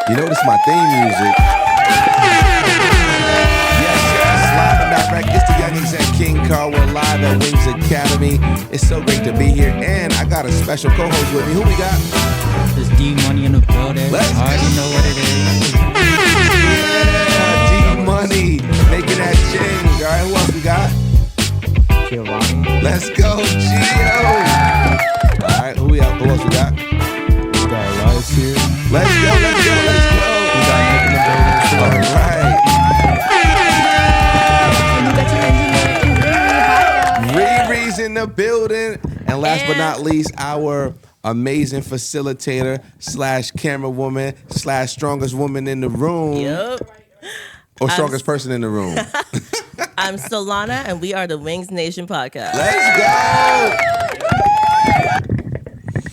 You know this is my theme music. Yes, live and direct. It's the Youngins at King Carl. We're live at Wings Academy. It's so great to be here, and I got a special co-host with me. Who we got? There's D Money in the building. Let's I already know what it is. Yeah, D Money making that change. All right, who else we got? Giovanni. Let's go, Gio. All right, who else we got? We got Elias here. Let's go. We got Nick in the building. All right. Riri's in the building. And last but not least, our amazing facilitator / camera woman / strongest woman in the room. Yep. Or strongest person in the room. I'm Solana, and we are the Wings Nation podcast. Let's go.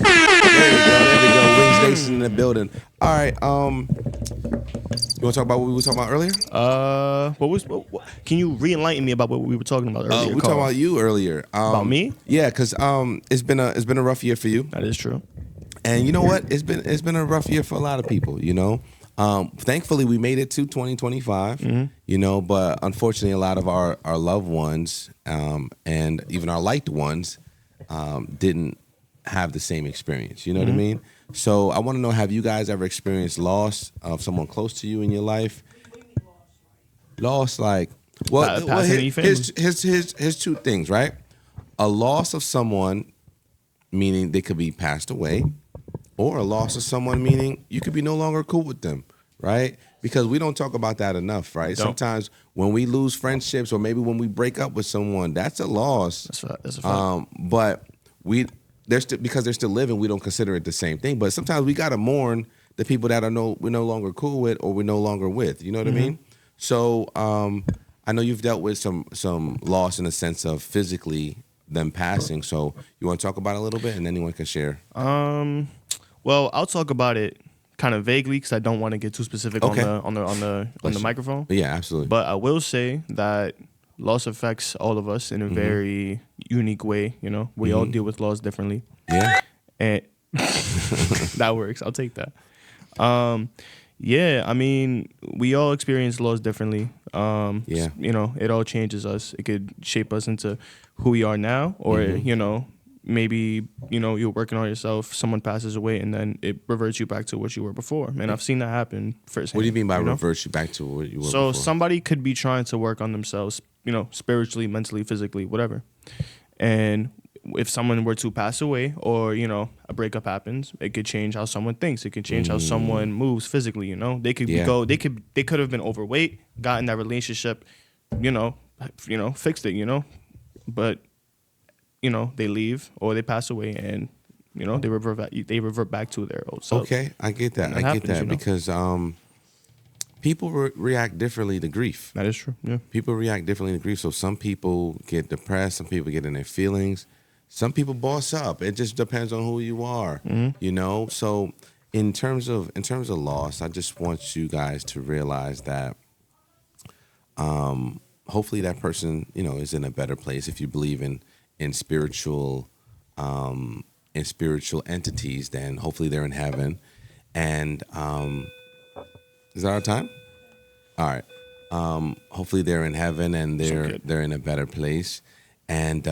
There we go. Wings Nation in the building. All right. You want to talk about what we were talking about earlier? What can you re-enlighten me about what we were talking about earlier? We were talking about you earlier. About me? Yeah, because it's been a rough year for you. That is true. And you know what? It's been a rough year for a lot of people. You know, thankfully we made it to 2025. Mm-hmm. You know, but unfortunately, a lot of our loved ones and even our liked ones didn't have the same experience. You know what I mean? So I want to know: have you guys ever experienced loss of someone close to you in your life? Loss, like, here's two things, right? A loss of someone, meaning they could be passed away, or a loss of someone, meaning you could be no longer cool with them, right? Because we don't talk about that enough, right? Don't. Sometimes when we lose friendships, or maybe when we break up with someone, that's a loss. That's a fact. But because they're still living, we don't consider it the same thing. But sometimes we gotta mourn the people that we're no longer cool with, or we're no longer with. You know what I mean? So I know you've dealt with some loss in the sense of physically them passing. So you want to talk about it a little bit, and anyone can share. Well, I'll talk about it kind of vaguely because I don't want to get too specific Okay. on the microphone. Yeah, absolutely. But I will say that loss affects all of us in a very unique way. You know, we all deal with loss differently. Yeah. And that works. I'll take that. Yeah, I mean, we all experience loss differently. Yeah. You know, it all changes us. It could shape us into who we are now, or, you know, maybe, you know, you're working on yourself, someone passes away, and then it reverts you back to what you were before. And I've seen that happen firsthand. What do you mean by know? reverse you back to what you were So before? somebody could be trying to work on themselves, you know, spiritually, mentally, physically, whatever. And if someone were to pass away, or, you know, a breakup happens, it could change how someone thinks. It could change how someone moves physically, you know. They could they could have been overweight, got in that relationship, you know, fixed it, you know. But, you know, they leave or they pass away, and, you know, they revert back to their old self. Okay, I get that. You know? Because people react differently to grief. That is true. Yeah. People react differently to grief. So some people get depressed. Some people get in their feelings. Some people boss up. It just depends on who you are, you know. So in terms of loss, I just want you guys to realize that hopefully that person, you know, is in a better place. If you believe in spiritual entities, then hopefully they're in heaven. And is that our time? All right. Hopefully they're in heaven and they're in a better place. And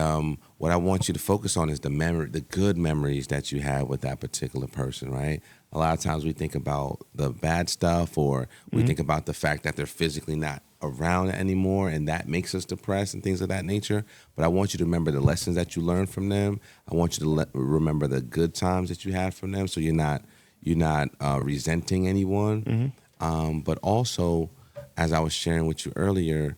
what I want you to focus on is the good memories that you have with that particular person, right? A lot of times we think about the bad stuff, or we think about the fact that they're physically not around anymore, and that makes us depressed and things of that nature. But I want you to remember the lessons that you learned from them. I want you to remember the good times that you had from them, so you're not resenting anyone. But also, as I was sharing with you earlier,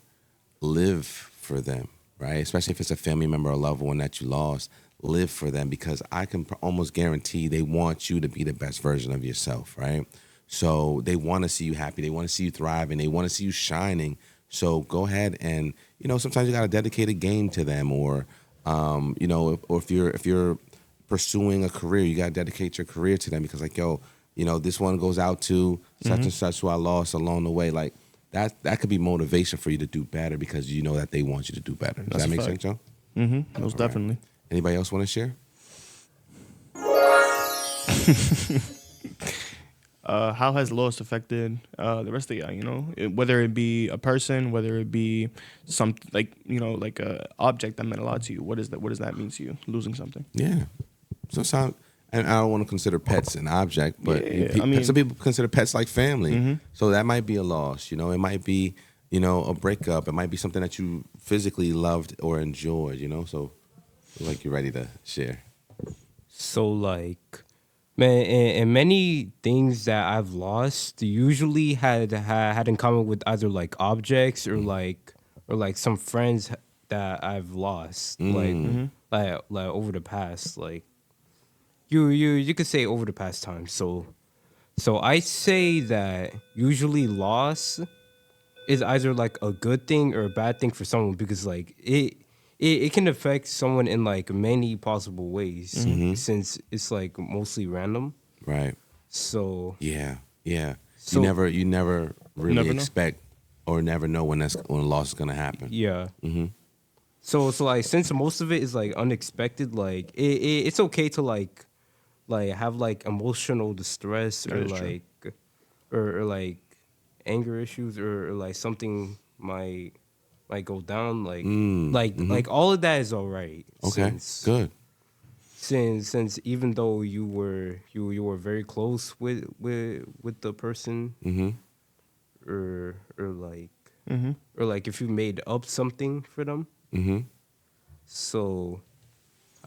live for them. Right? Especially if it's a family member or loved one that you lost, live for them, because I can almost guarantee they want you to be the best version of yourself, right? So they want to see you happy. They want to see you thriving. They want to see you shining. So go ahead and, you know, sometimes you got to dedicate a game to them, or, you know, or if you're pursuing a career, you got to dedicate your career to them, because like, yo, you know, this one goes out to such and such who I lost along the way. Like, that could be motivation for you to do better, because you know that they want you to do better. Does that make sense, Joe? Most definitely. Anybody else want to share? how has loss affected the rest of y'all? You know, whether it be a person, whether it be something like like a object that meant a lot to you. What is that? What does that mean to you? Losing something. Yeah. Sometimes, and I don't want to consider pets an object, but Yeah, I mean- some people consider pets like family. Mhm. So that might be a loss. You know, it might be a breakup. It might be something that you physically loved or enjoyed. You know, so like you're ready to share. So like, man, and many things that I've lost usually had in common with either like objects or like some friends that I've lost like over the past like you could say over the past time. So I say that usually loss is either like a good thing or a bad thing for someone because like it can affect someone in like many possible ways since it's like mostly random. Right. So Yeah. Yeah. So- you never really Never know. expect or never know when a loss is gonna happen. yeah. Mm-hmm. So like since most of it is like unexpected, like it's okay to like have like emotional distress That or is true. like or like anger issues or like something might go down like all of that is all right. Okay. Good. Since even though you were very close with the person Mm-hmm. or like Mm-hmm. or like if you made up something for them. Mm-hmm. So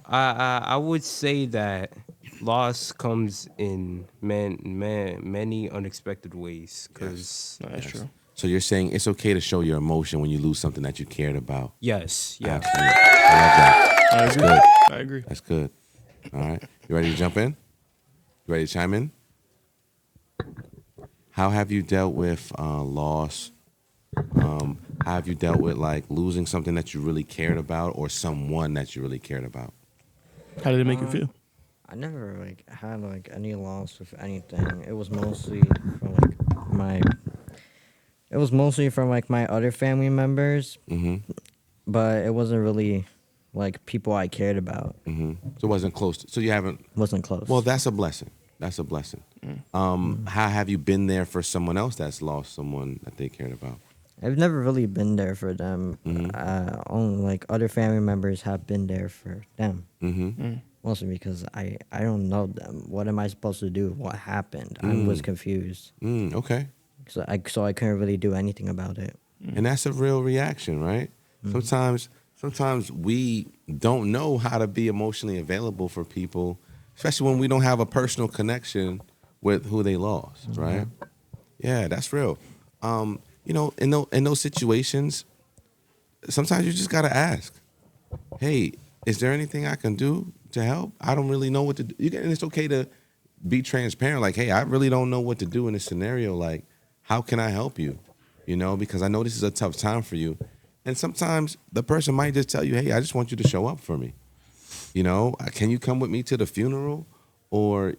I would say that loss comes in many unexpected ways because That's true. So you're saying it's okay to show your emotion when you lose something that you cared about. yes, yeah. Absolutely. I love that. I That's agree. good. I agree. That's good. All right. You ready to jump in? You ready to chime in? How have you dealt with loss? How have you dealt with like losing something that you really cared about or someone that you really cared about? How did it make you feel? I never like had like any loss with anything. It was mostly from like my. It was mostly from like my other family members, Mm-hmm. but it wasn't really like people I cared about. Mm-hmm. So it wasn't close. So you haven't. Wasn't close. Well, that's a blessing. That's a blessing. How have you been there for someone else that's lost someone that they cared about? I've never really been there for them. Only like other family members have been there for them. Mm-hmm. Mostly because I don't know them. What am I supposed to do? What happened? I was confused. Okay. So I couldn't really do anything about it. And that's a real reaction, right? Sometimes we don't know how to be emotionally available for people, especially when we don't have a personal connection with who they lost, right? Yeah, that's real. In those situations, sometimes you just gotta ask, "Hey, is there anything I can do to help? I don't really know what to do." And it's okay to be transparent. Like, "Hey, I really don't know what to do in this scenario. Like, how can I help you? Because I know this is a tough time for you." And sometimes the person might just tell you, "Hey, I just want you to show up for me. Can you come with me to the funeral? Or,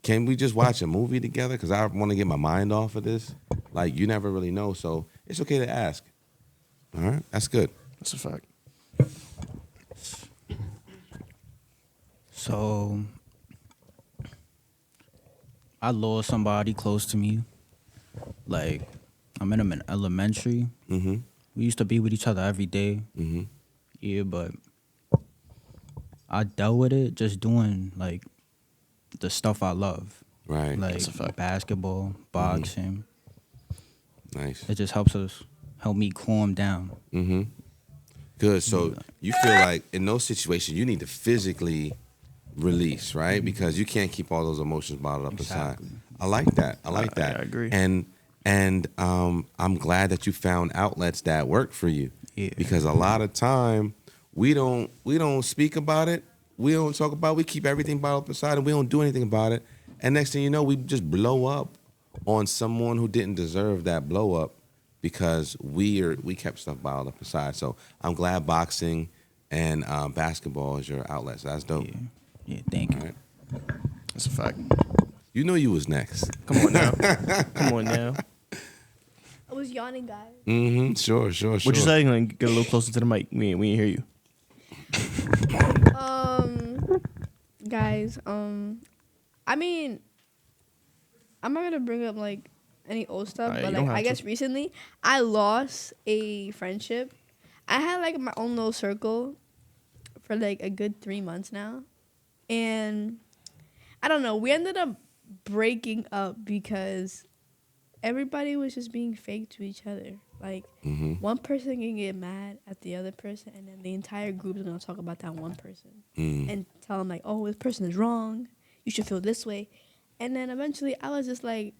can we just watch a movie together? Because I want to get my mind off of this." Like, you never really know. So it's okay to ask. All right? That's good. That's a fact. So I lost somebody close to me. Like, I met him in elementary. Mm-hmm. We used to be with each other every day. Mm-hmm. Yeah, but I dealt with it just doing like the stuff I love. Right. Like That's a fact. basketball, boxing. Nice. It just help me calm down. Mm-hmm. Good. So you feel like in those situations you need to physically release, right? Because you can't keep all those emotions bottled up Exactly. inside. I like that. I like that. I agree. And I'm glad that you found outlets that work for you. Yeah. Because a lot of time we don't speak about it. We don't talk about it. We keep everything bottled up inside and we don't do anything about it. And next thing you know, we just blow up on someone who didn't deserve that blow up because we kept stuff bottled up inside. So I'm glad boxing and basketball is your outlet. So that's dope. Yeah, thank you. All right. That's a fact. You know you was next. Come on now. Come on now. I was yawning, guys. Mm-hmm. Sure. What you saying? Like, get a little closer to the mic. We ain't hear you. Guys, I mean, I'm not gonna bring up like any old stuff, Alright, but you don't like have I guess to. recently I lost a friendship. I had like my own little circle for like a good 3 months now, and I don't know. We ended up breaking up because everybody was just being fake to each other. Like Mm-hmm. one person can get mad at the other person, and then the entire group is gonna talk about that one person Mm. and tell them like, "Oh, this person is wrong. You should feel this way." And then eventually, I was just like,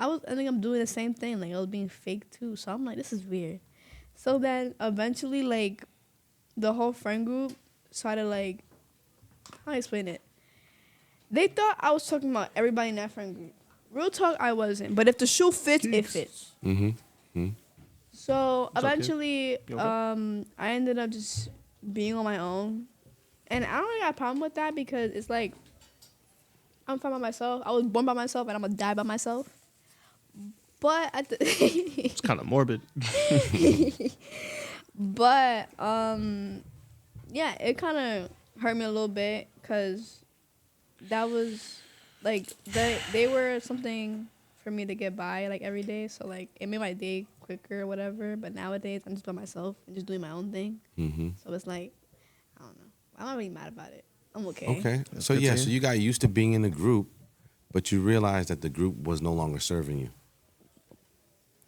I think I'm doing the same thing. Like I was being fake too. So I'm like, this is weird. So then eventually, like the whole friend group started like, how do I explain it? They thought I was talking about everybody in that friend group. Real talk, I wasn't. But if the shoe fits, it fits. Mm-hmm. So What's up, kid? eventually, You okay? I ended up just being on my own, and I don't really got a problem with that because it's like I'm fine by myself. I was born by myself, and I'm gonna die by myself. But at the It's kind of morbid. but yeah, it kind of hurt me a little bit because that was like they were something for me to get by like every day. So like it made my day quicker or whatever. But nowadays I'm just by myself and just doing my own thing. Mm-hmm. So it's like I don't know. I'm not really mad about it. I'm okay. Okay. That's So good to yeah, hear. so you got used to being in a group, but you realized that the group was no longer serving you.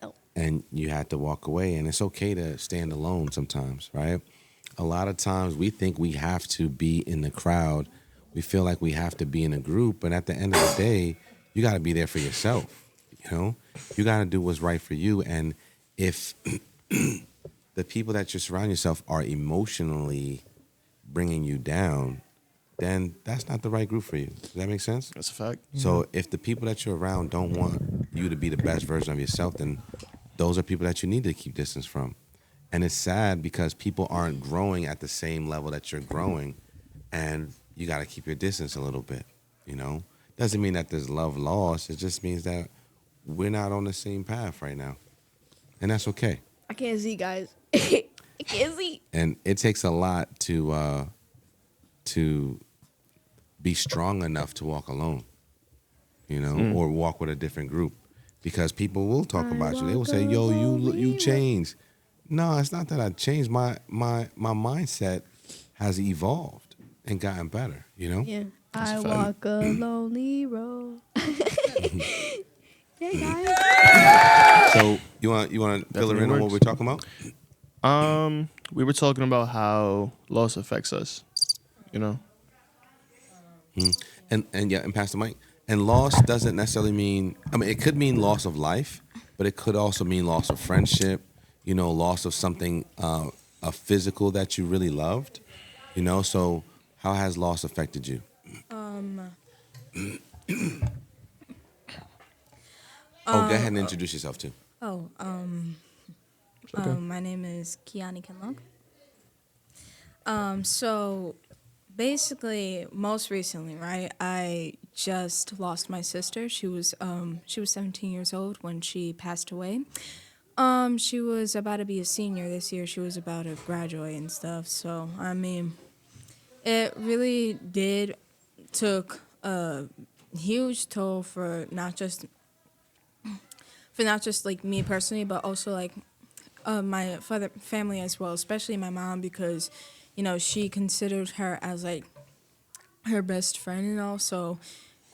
Oh. And you had to walk away, and it's okay to stand alone sometimes, right? A lot of times we think we have to be in the crowd. We feel like we have to be in a group, but at the end of the day, you got to be there for yourself. You know, you got to do what's right for you. And if the people that you surround yourself are emotionally bringing you down, then that's not the right group for you. Does that make sense? That's a fact. So if the people that you're around don't want you to be the best version of yourself, then those are people that you need to keep distance from. And it's sad because people aren't growing at the same level that you're growing, and you got to keep your distance a little bit. You know, doesn't mean that there's love lost. It just means that we're not on the same path right now, and that's okay. I can't see, guys. I can't see. And it takes a lot to be strong enough to walk alone, you know, or walk with a different group, because people will talk about you. They will say, "Yo, you changed." No, it's not that I changed. My mindset has evolved and gotten better. You know. Yeah. That's I a fact. walk a lonely road. Yeah, guys. So you want to fill her Definitely in on what works. we're talking about? We were talking about how loss affects us. You know. And pass the mic. And loss doesn't necessarily mean. I mean, it could mean loss of life, but it could also mean loss of friendship. You know, loss of something, a physical that you really loved. You know, so how has loss affected you? Oh, go ahead and introduce yourself too. My name is Kiani Kenlock. So basically, most recently, right, I just lost my sister. She was 17 years old when she passed away. She was about to be a senior this year. She was about to graduate and stuff. So, I mean, it really took a huge toll for not just like me personally, but also like my family as well, especially my mom, because you know she considered her as like her best friend and all. So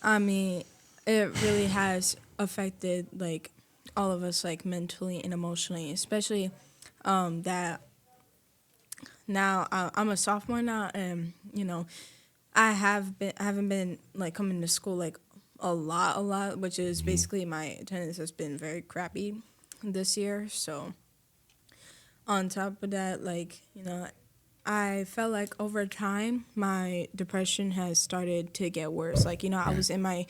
I mean, it really has affected like all of us like mentally and emotionally, especially that now I'm a sophomore now, and you know I haven't been like coming to school like a lot, which is basically my attendance has been very crappy this year. So on top of that, like, you know, I felt like over time my depression has started to get worse. Like, you know, I was in my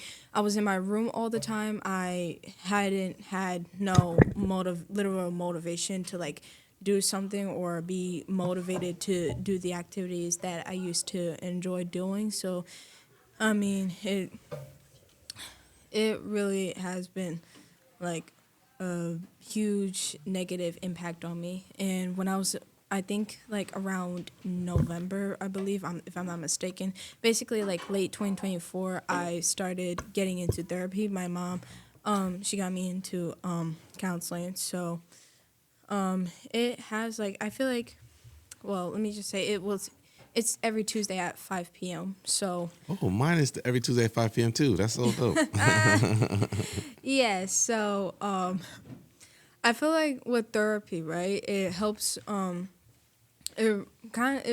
room all the time. I hadn't had no literal motivation to like do something or be motivated to do the activities that I used to enjoy doing. So I mean, it really has been like a huge negative impact on me. And when I was I think like around November, I believe, if I'm not mistaken. Basically, like late 2024, I started getting into therapy. My mom, she got me into counseling. So it has like I feel like, well, let me just say it's every Tuesday at 5 p.m. So Oh, mine is every Tuesday at 5 p.m. too. That's so dope. yeah, so I feel like with therapy, right? It helps. It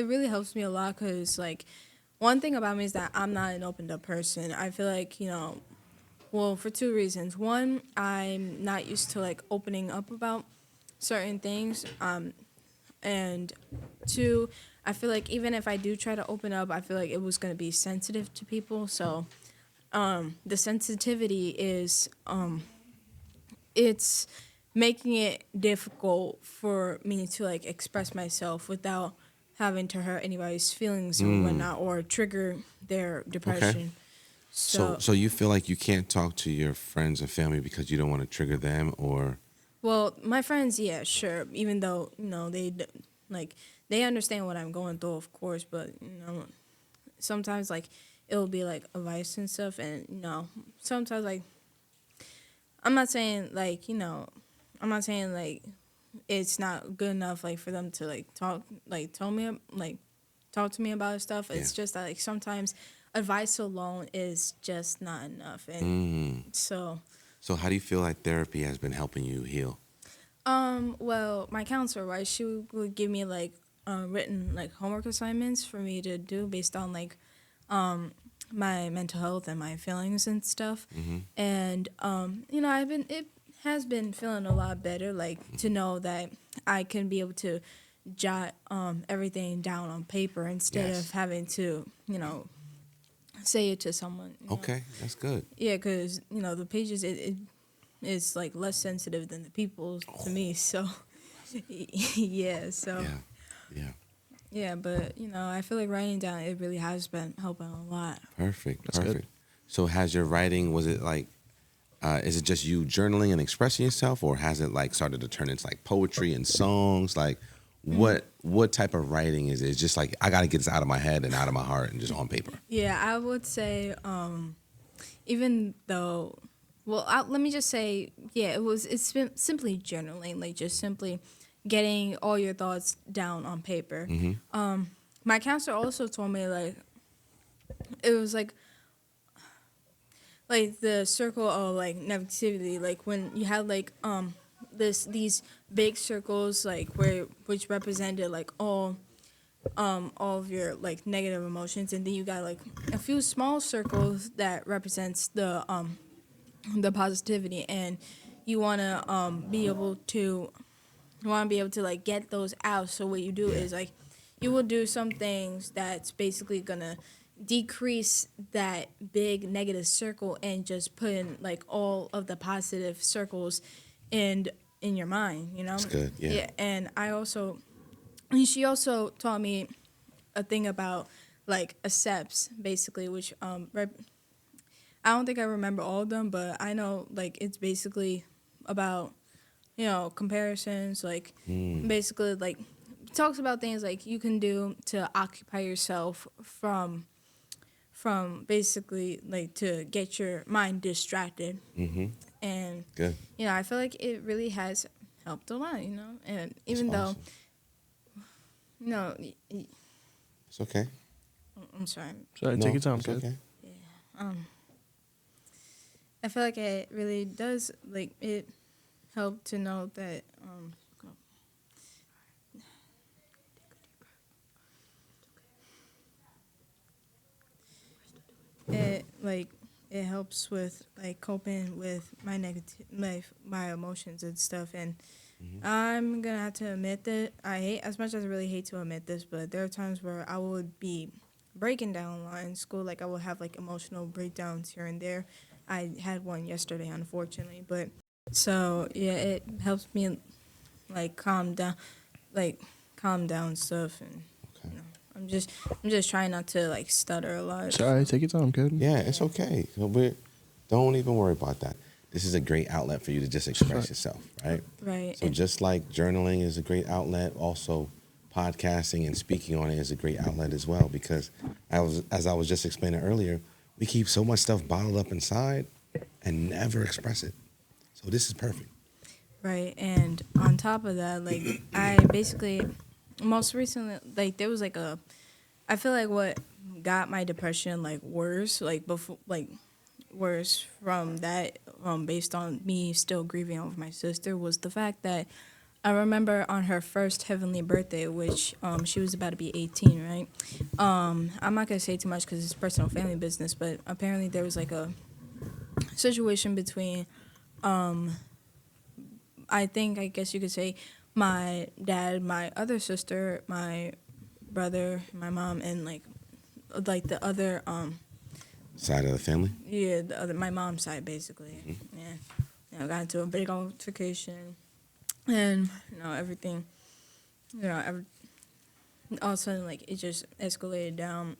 really helps me a lot because like one thing about me is that I'm not an opened up person. I feel like well, for two reasons. One, I'm not used to like opening up about certain things. And two, I feel like even if I do try to open up, I feel like it was gonna be sensitive to people. So the sensitivity is it's making it difficult for me to like express myself without having to hurt anybody's feelings or whatnot or trigger their depression. So you feel like you can't talk to your friends and family because you don't want to trigger them, or Well, my friends, yeah, sure. Even though they understand what I'm going through, of course, but sometimes like it'll be like advice and stuff, and sometimes like I'm not saying like I'm not saying like it's not good enough like for them to like talk to me about stuff. It's just that like sometimes advice alone is just not enough, and so. so how do you feel like therapy has been helping you heal? Well, my counselor, right, she would give me like written like homework assignments for me to do based on like my mental health and my feelings and stuff. And it has been feeling a lot better, like to know that I can be able to jot everything down on paper instead of having to say it to someone. Okay, that's good. Yeah, because the pages it is like less sensitive than the people to me. So yeah, so Yeah. But I feel like writing down it really has been helping a lot. Perfect. That's Perfect. good. So has your writing, was it like, is it just you journaling and expressing yourself, or has it like started to turn into like poetry and songs? Like what type of writing is it? It's just like, I got to get this out of my head and out of my heart and just on paper. Yeah, I would say even though, well, let me just say, yeah, it's been simply journaling, like just simply getting all your thoughts down on paper. My counselor also told me like it was like the circle of like negativity, like when you had like these big circles like which represented like all of your like negative emotions, and then you got like a few small circles that represents the positivity, and you want to be able to like get those out. So what you do is like you will do some things that's basically gonna decrease that big negative circle and just put in like all of the positive circles in your mind, That's good. Yeah. And she also taught me a thing about like accepts, basically, which I don't think I remember all of them, but I know like it's basically about comparisons, like basically like talks about things like you can do to occupy yourself from basically like to get your mind distracted. And Good. I feel like it really has helped a lot, and even That's though awesome. no, It's okay. I'm sorry. Sorry, No, take your time, it's kid. okay. I feel like it really does like it help to know that it helps with like coping with my negative my emotions and stuff. And I'm gonna have to admit that I hate, as much as I really hate to admit this, but there are times where I would be breaking down a lot in school. Like I would have like emotional breakdowns here and there. I had one yesterday, unfortunately, but so yeah, it helps me like calm down stuff. And I'm just trying not to like stutter a lot. Sorry, take your time, kid. Yeah, it's okay. So don't even worry about that. This is a great outlet for you to just express yourself, right? Right. So just like journaling is a great outlet, also podcasting and speaking on it is a great outlet as well, because as I was just explaining earlier, we keep so much stuff bottled up inside and never express it. So this is perfect. Right, and on top of that, like I basically, most recently, like there was like I feel like what got my depression like worse, like before, like worse from that, based on me still grieving over my sister, was the fact that I remember on her first heavenly birthday, which she was about to be 18, right? I'm not gonna say too much because it's personal family business, but apparently there was like a situation between, I guess you could say, my dad, my other sister, my brother, my mom, and like the other Side of the family? yeah, the other, my mom's side basically. Mm-hmm. Yeah, got into a big altercation, and everything, all of a sudden like it just escalated down,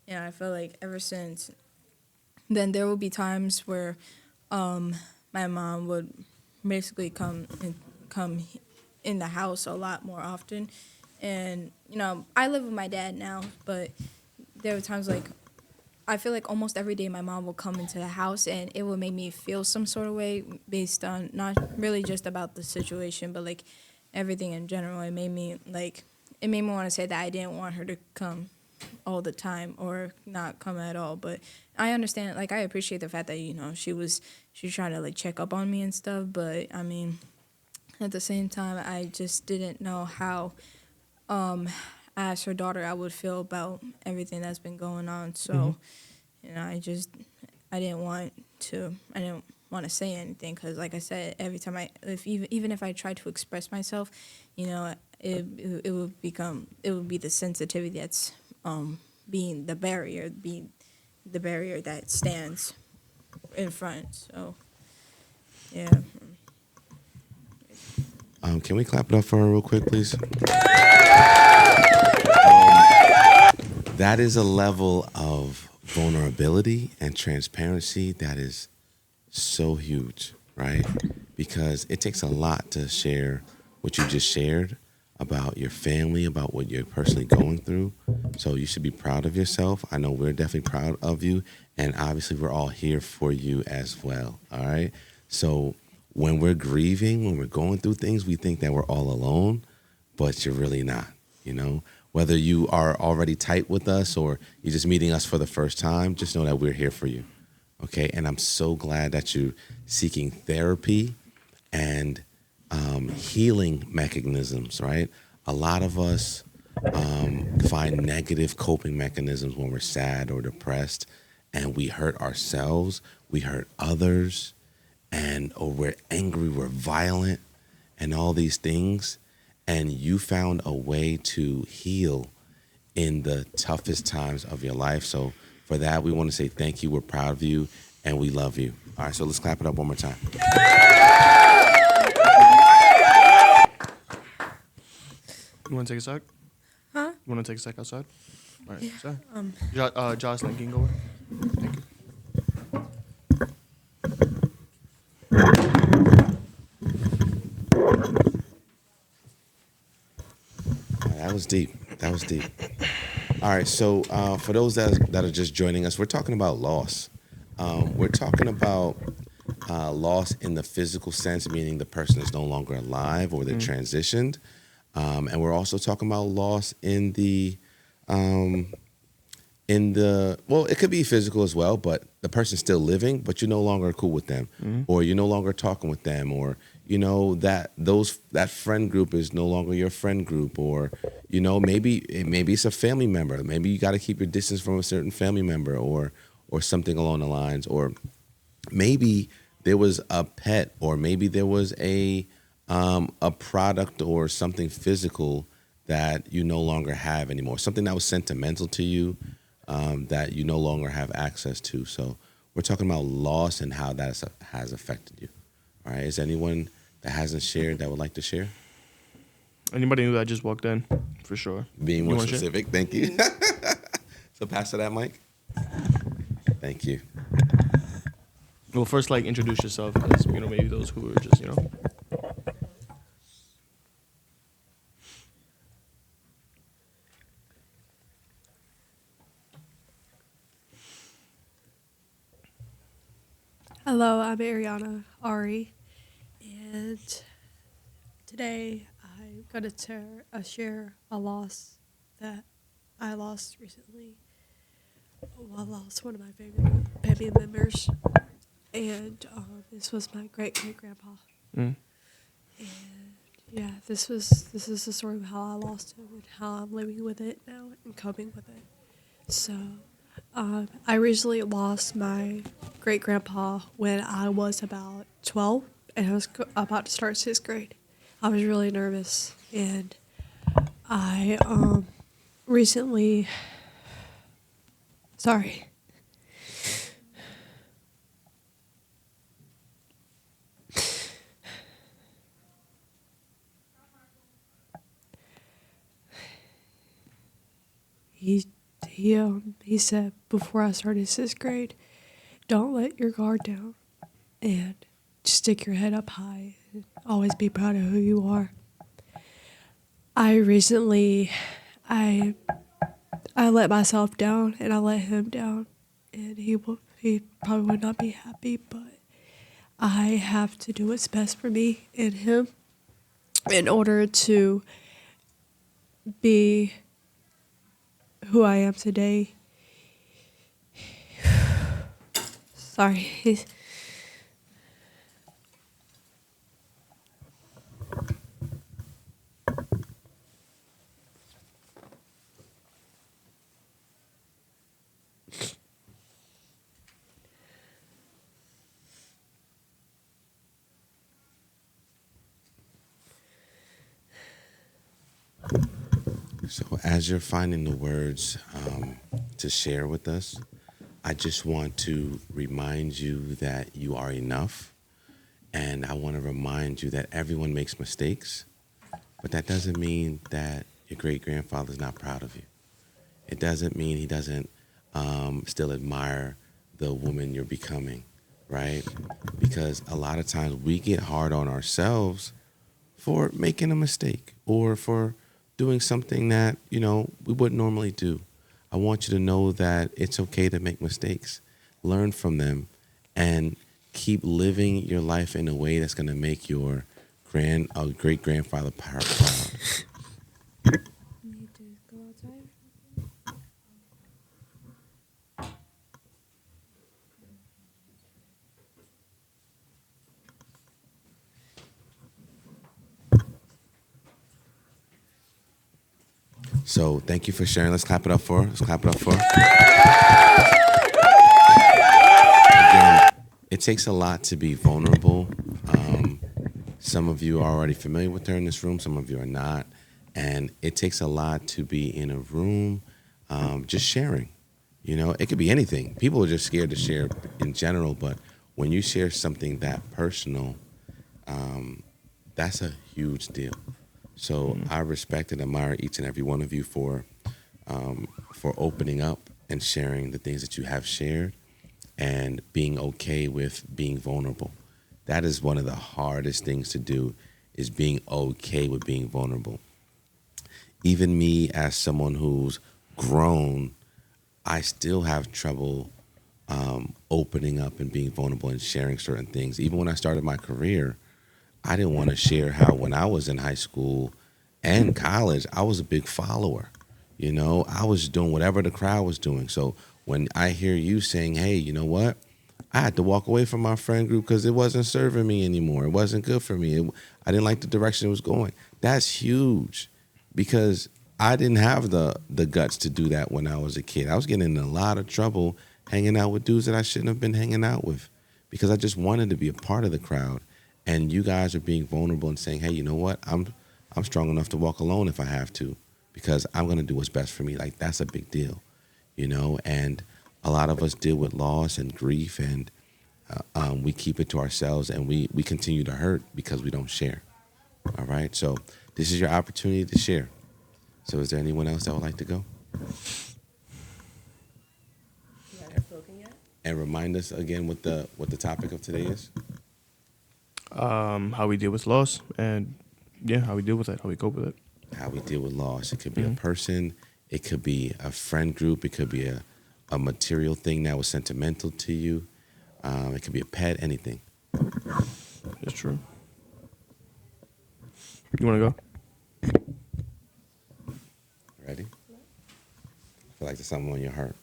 and I feel like ever since then there will be times where my mom would basically come in the house a lot more often, and I live with my dad now, but there were times like I feel like almost every day my mom will come into the house and it will make me feel some sort of way based on not really just about the situation, but like everything in general. It made me want to say that I didn't want her to come all the time or not come at all. But I understand, like I appreciate the fact that she was trying to like check up on me and stuff. But I mean, at the same time, I just didn't know how as her daughter I would feel about everything that's been going on. So I didn't want to say anything, because like I said, every time even if I tried to express myself, it would be the sensitivity that's being the barrier that stands in front. So yeah. Can we clap it up for her real quick, please? That is a level of vulnerability and transparency that is so huge, right? Because it takes a lot to share what you just shared about your family, about what you're personally going through. So you should be proud of yourself. I know we're definitely proud of you, and obviously we're all here for you as well, all right? So when we're grieving, when we're going through things, we think that we're all alone, but you're really not, Whether you are already tight with us or you're just meeting us for the first time, just know that we're here for you, okay? And I'm so glad that you're seeking therapy and healing mechanisms, right? A lot of us find negative coping mechanisms when we're sad or depressed, and we hurt ourselves, we hurt others, or we're angry, we're violent, and all these things. And you found a way to heal in the toughest times of your life. So for that, we want to say thank you. We're proud of you, and we love you. All right, so let's clap it up one more time. You want to take a sec? Huh? You want to take a sec outside? All right, Yeah. sorry. Jocelyn, can you go away? Thank you. That was deep. All right, so for those that are just joining us, we're talking about loss. We're talking about loss in the physical sense, meaning the person is no longer alive or they're transitioned. And we're also talking about loss in the well, it could be physical as well, but the person's still living, but you're no longer cool with them, or you're no longer talking with them, or that friend group is no longer your friend group, or maybe it's a family member. Maybe you got to keep your distance from a certain family member, or something along the lines, or maybe there was a pet, or maybe there was a product or something physical that you no longer have anymore, something that was sentimental to you, that you no longer have access to. So we're talking about loss and how that has affected you. All right, is anyone that hasn't shared that would like to share? Anybody new that just walked in, for sure. Being more specific, thank you. So pass to that mic. Thank you. Well, first, introduce yourself, as maybe those who are just Hello, I'm Ariana Ari, and today I'm gonna share a loss that I lost recently. Well, I lost one of my favorite family members, and this was my great great grandpa. Mm. And yeah, this is the story of how I lost him and how I'm living with it now and coping with it. So, I recently lost my great grandpa when I was about 12 and I was about to start sixth grade. I was really nervous, and I recently, sorry. He he said before I started sixth grade, don't let your guard down, and just stick your head up high and always be proud of who you are. I recently, I I let myself down and I let him down, and he probably would not be happy, but I have to do what's best for me and him in order to be who I am today. Sorry. So, as you're finding the words to share with us, I just want to remind you that you are enough. And I want to remind you that everyone makes mistakes, but that doesn't mean that your great grandfather's not proud of you. It doesn't mean he doesn't still admire the woman you're becoming, right? Because a lot of times we get hard on ourselves for making a mistake or for doing something that, we wouldn't normally do. I want you to know that it's okay to make mistakes, learn from them, and keep living your life in a way that's going to make your great grandfather proud. Need to go outside? So thank you for sharing. Let's clap it up for her. Let's clap it up for her. Again, it takes a lot to be vulnerable. Some of you are already familiar with her in this room. Some of you are not. And it takes a lot to be in a room just sharing. It could be anything. People are just scared to share in general. But when you share something that personal, that's a huge deal. So I respect and admire each and every one of you for opening up and sharing the things that you have shared and being okay with being vulnerable. That is one of the hardest things to do, is being okay with being vulnerable. Even me, as someone who's grown, I still have trouble opening up and being vulnerable and sharing certain things. Even when I started my career, I didn't want to share how when I was in high school and college, I was a big follower. I was doing whatever the crowd was doing. So when I hear you saying, hey, you know what? I had to walk away from my friend group because it wasn't serving me anymore. It wasn't good for me. I didn't like the direction it was going. That's huge, because I didn't have the guts to do that when I was a kid. I was getting in a lot of trouble hanging out with dudes that I shouldn't have been hanging out with, because I just wanted to be a part of the crowd. And you guys are being vulnerable and saying, hey, you know what? I'm strong enough to walk alone if I have to, because I'm going to do what's best for me. Like, that's a big deal, and a lot of us deal with loss and grief, and we keep it to ourselves, and we continue to hurt because we don't share. All right. So this is your opportunity to share. So is there anyone else that would like to go? You haven't spoken yet? And remind us again what the topic of today is. How we deal with loss, and how we deal with it, how we cope with it. How we deal with loss. It could be a person, it could be a friend group, it could be a material thing that was sentimental to you. It could be a pet, anything. It's true. You want to go? Ready? I feel like there's something on your heart.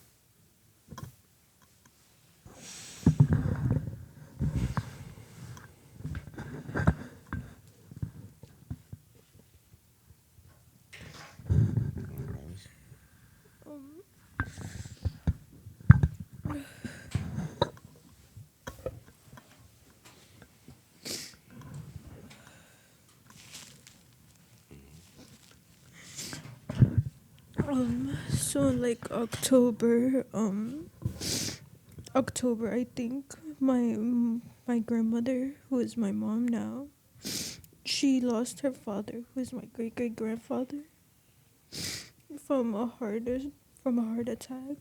So like October, I think my grandmother, who is my mom now, she lost her father, who is my great great grandfather, from a heart attack.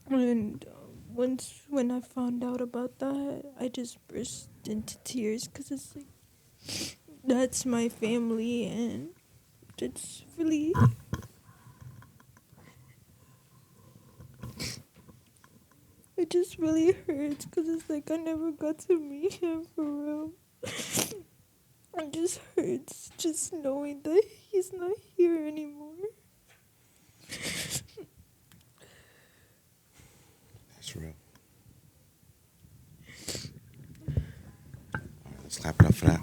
And once when I found out about that, I just burst into tears because it's like that's my family, and it's really. It just really hurts because it's like I never got to meet him for real. It just hurts just knowing that he's not here anymore. That's real. All right, let's clap it up for that.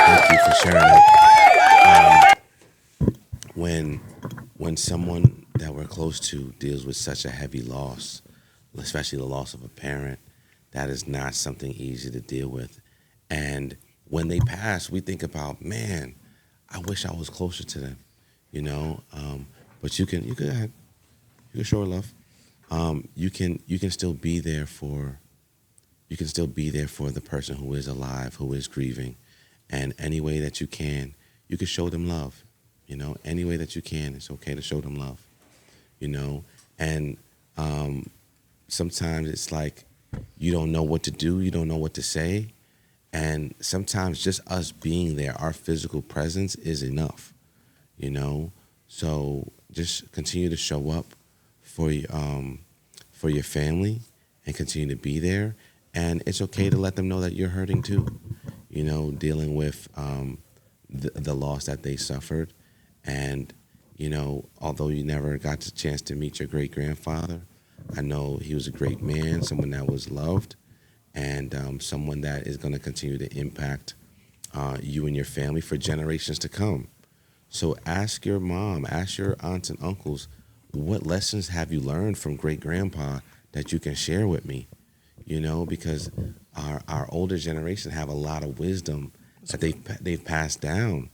Thank you for sharing that. When someone that we're close to deals with such a heavy loss, especially the loss of a parent, that is not something easy to deal with. And when they pass, we think about, man, I wish I was closer to them, you know. But you can go ahead, you can show her love. You can still be there for the person who is alive, who is grieving, and any way that you can show them love. You know, any way that you can, it's okay to show them love. You know, and sometimes it's like you don't know what to do, you don't know what to say, and sometimes just us being there, our physical presence is enough. You know, so just continue to show up for your family and continue to be there. And it's okay to let them know that you're hurting too. You know, dealing with the loss that they suffered. And, you know, although you never got the chance to meet your great grandfather, I know he was a great man, someone that was loved, and someone that is going to continue to impact you and your family for generations to come. So ask your mom, ask your aunts and uncles, what lessons have you learned from great grandpa that you can share with me? You know, because our older generation have a lot of wisdom that they've passed down.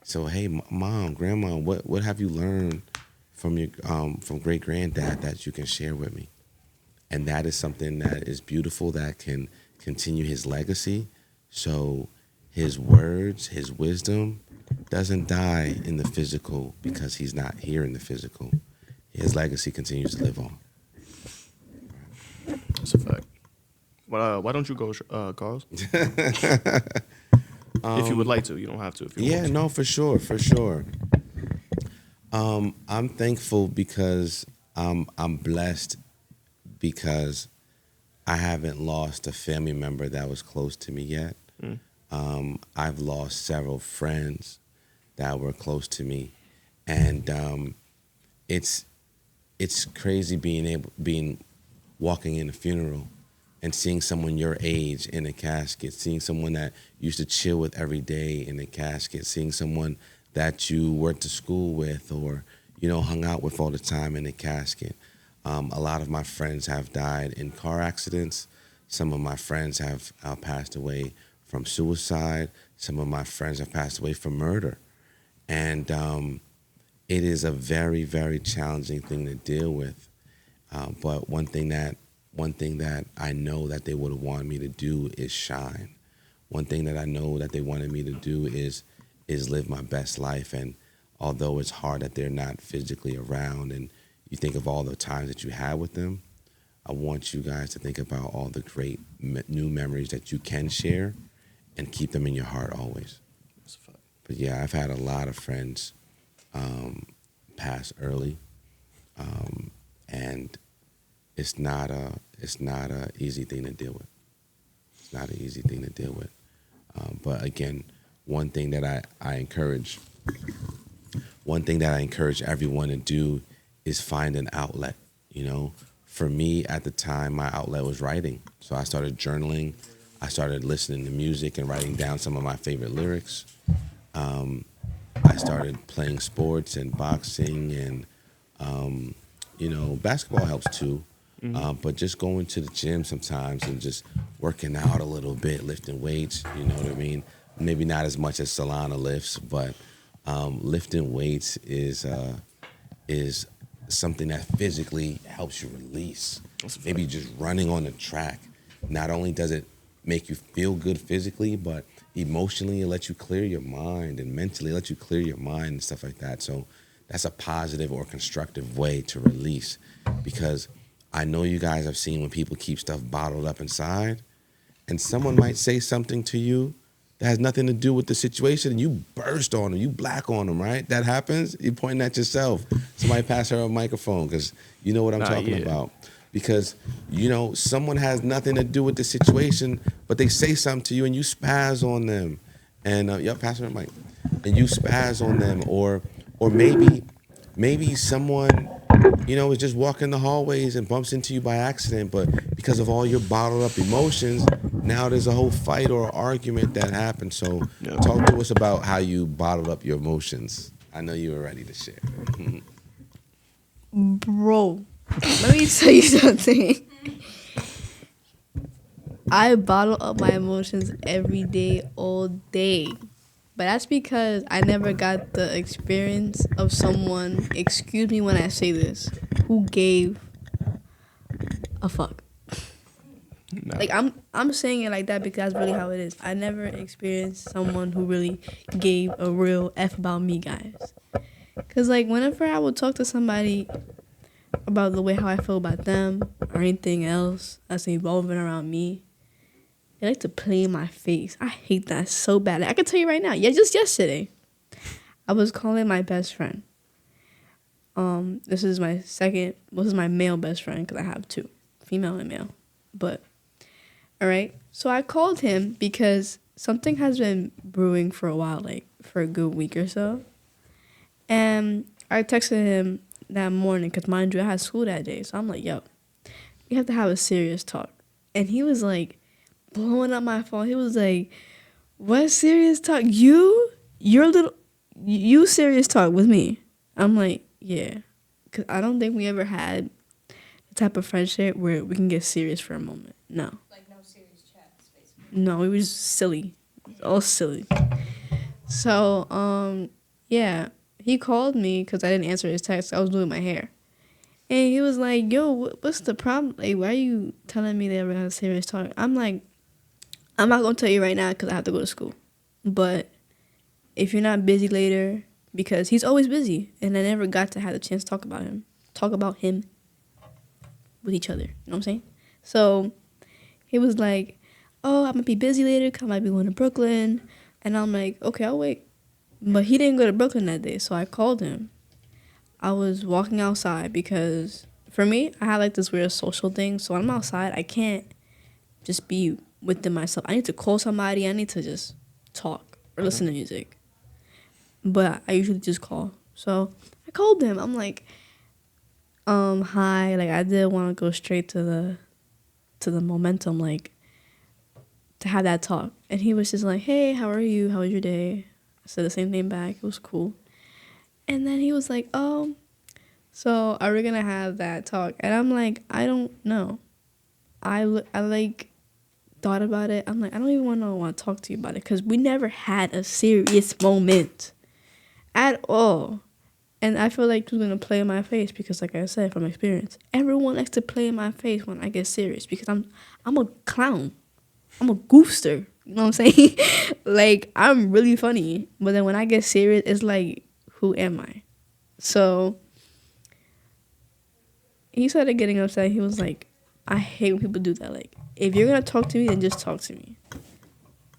So hey, mom, grandma, what have you learned from your from great granddad that you can share with me? And that is something that is beautiful that can continue his legacy. So his words, his wisdom doesn't die in the physical because he's not here in the physical. His legacy continues to live on. That's a fact. Well, why don't you go, Carlos? If you would like to, you don't have to. If you want to. No, for sure, for sure. I'm thankful because I'm blessed because I haven't lost a family member that was close to me yet. I've lost several friends that were close to me, and it's crazy being walking in a funeral and seeing someone your age in a casket, seeing someone that you used to chill with every day in a casket, seeing someone that you went to school with or, you know, hung out with all the time in a casket. A lot of my friends have died in car accidents. Some of my friends have passed away from suicide. Some of my friends have passed away from murder. And it is a very, very challenging thing to deal with. But one thing that I know that they would have wanted me to do is shine. One thing that I know that they wanted me to do is live my best life. And although it's hard that they're not physically around and you think of all the times that you had with them, I want you guys to think about all the great new memories that you can share and keep them in your heart always. But yeah, I've had a lot of friends pass early. And it's not a easy thing to deal with. It's not an easy thing to deal with. But again, one thing that I encourage everyone to do is find an outlet. You know, for me at the time, my outlet was writing. So I started journaling. I started listening to music and writing down some of my favorite lyrics. I started playing sports and boxing and, basketball helps too. But just going to the gym sometimes and just working out a little bit, lifting weights, you know what I mean? Maybe not as much as Solana lifts, but lifting weights is something that physically helps you release. Maybe just running on the track. Not only does it make you feel good physically, but emotionally it lets you clear your mind, and mentally it lets you clear your mind and stuff like that. So that's a positive or constructive way to release, because I know you guys have seen when people keep stuff bottled up inside, and someone might say something to you that has nothing to do with the situation, and you burst on them, you black on them, right? That happens. You're pointing at yourself. Somebody pass her a microphone, because you know what I'm talking about. Because, someone has nothing to do with the situation, but they say something to you and you spaz on them. And, pass her a mic. And you spaz on them. Or maybe someone, is just walking the hallways and bumps into you by accident, but because of all your bottled up emotions, now there's a whole fight or argument that happened. So talk to us about how you bottled up your emotions. I know you were ready to share. Bro, let me tell you something. I bottle up my emotions every day, all day. But that's because I never got the experience of someone, excuse me when I say this, who gave a fuck. No. Like I'm saying it like that because that's really how it is. I never experienced someone who really gave a real F about me, guys. Cause like whenever I would talk to somebody about the way how I feel about them or anything else that's evolving around me, they like to play in my face. I hate that so bad. I can tell you right now. Yeah, just yesterday, I was calling my best friend. This is my male best friend because I have two, female and male. But all right, so I called him because something has been brewing for a while, like for a good week or so. And I texted him that morning because, mind you, I had school that day. So I'm like, yo, we have to have a serious talk. And he was like blowing up my phone. He was like, what serious talk? You serious talk with me? I'm like, yeah. Because I don't think we ever had the type of friendship where we can get serious for a moment. No. Like no serious chats, basically. No, it was silly. All silly. So, yeah. He called me because I didn't answer his text. I was doing my hair. And he was like, yo, what's the problem? Like, why are you telling me that we're going to have a serious talk? I'm like, I'm not going to tell you right now because I have to go to school. But if you're not busy later, because he's always busy. And I never got to have the chance to talk about him with each other. You know what I'm saying? So he was like, oh, I'm going to be busy later because I might be going to Brooklyn. And I'm like, okay, I'll wait. But he didn't go to Brooklyn that day, so I called him. I was walking outside because, for me, I have like this weird social thing. So when I'm outside, I can't just be within myself. I need to call somebody. I need to just talk or listen to music. But I usually just call. So I called him. I'm like, hi. Like, I did want to go straight to the momentum, like, to have that talk. And he was just like, hey, how are you? How was your day? I said the same thing back. It was cool. And then he was like, oh, so are we going to have that talk? And I'm like, I don't know. I like thought about it. I'm like, I don't even want to talk to you about it because we never had a serious moment at all. And I feel like he was going to play in my face because, like I said, from experience, everyone likes to play in my face when I get serious because I'm a clown. I'm a goofster. You know what I'm saying? Like, I'm really funny. But then when I get serious, it's like, who am I? So he started getting upset. He was like, I hate when people do that. Like, if you're going to talk to me, then just talk to me.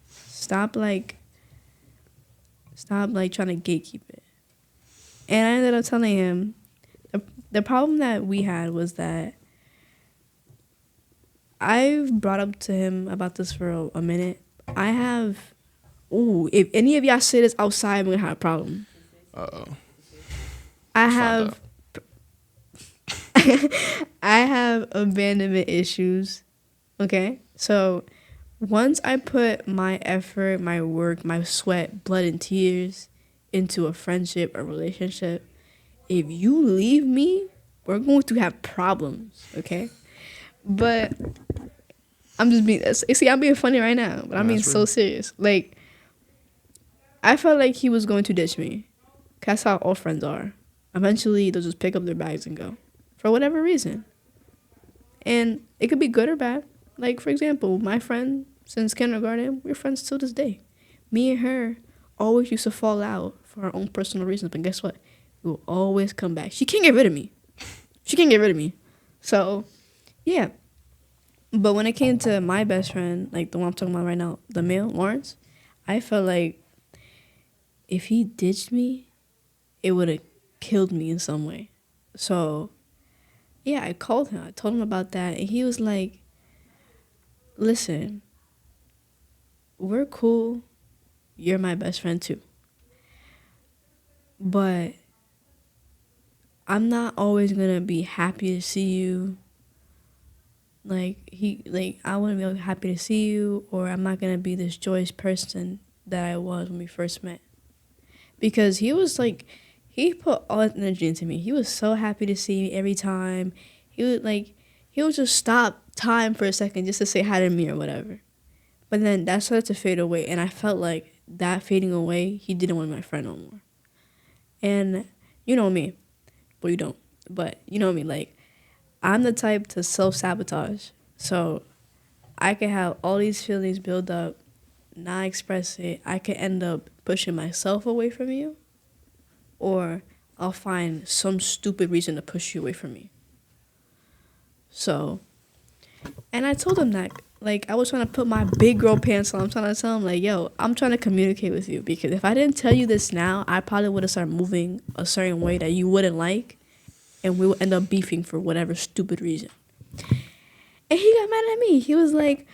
Stop trying to gatekeep it. And I ended up telling him, the problem that we had was that I've brought up to him about this for a minute. I have. Ooh, if any of y'all say this outside, we're gonna have a problem. Uh-oh. I Find have. I have abandonment issues. Okay, so once I put my effort, my work, my sweat, blood, and tears into a friendship, a relationship, if you leave me, we're going to have problems. Okay, but I'm just being. See, I'm being funny right now, but I'm being so serious. Like, I felt like he was going to ditch me. 'Cause that's how all friends are. Eventually, they'll just pick up their bags and go. For whatever reason. And it could be good or bad. Like, for example, my friend, since kindergarten, we're friends till this day. Me and her always used to fall out for our own personal reasons. But guess what? We will always come back. She can't get rid of me. She can't get rid of me. So, yeah. But when it came to my best friend, like the one I'm talking about right now, the male, Lawrence, I felt like if he ditched me, it would have killed me in some way. So, yeah, I called him. I told him about that. And he was like, listen, we're cool. You're my best friend too. But I'm not always going to be happy to see you. I wouldn't be happy to see you, or I'm not going to be this joyous person that I was when we first met. Because he was like, he put all his energy into me. He was so happy to see me every time. He would just stop time for a second just to say hi to me or whatever. But then that started to fade away, and I felt like that fading away, he didn't want to be my friend no more. And you know me. Well, you don't. But you know me, like, I'm the type to self-sabotage. So I can have all these feelings build up, not express it. I could end up pushing myself away from you, or I'll find some stupid reason to push you away from me. So, and I told him that, like, I was trying to put my big girl pants on. I'm trying to tell him, like, yo, I'm trying to communicate with you, because if I didn't tell you this now, I probably would have started moving a certain way that you wouldn't like, and we would end up beefing for whatever stupid reason. And he got mad at me. He was like,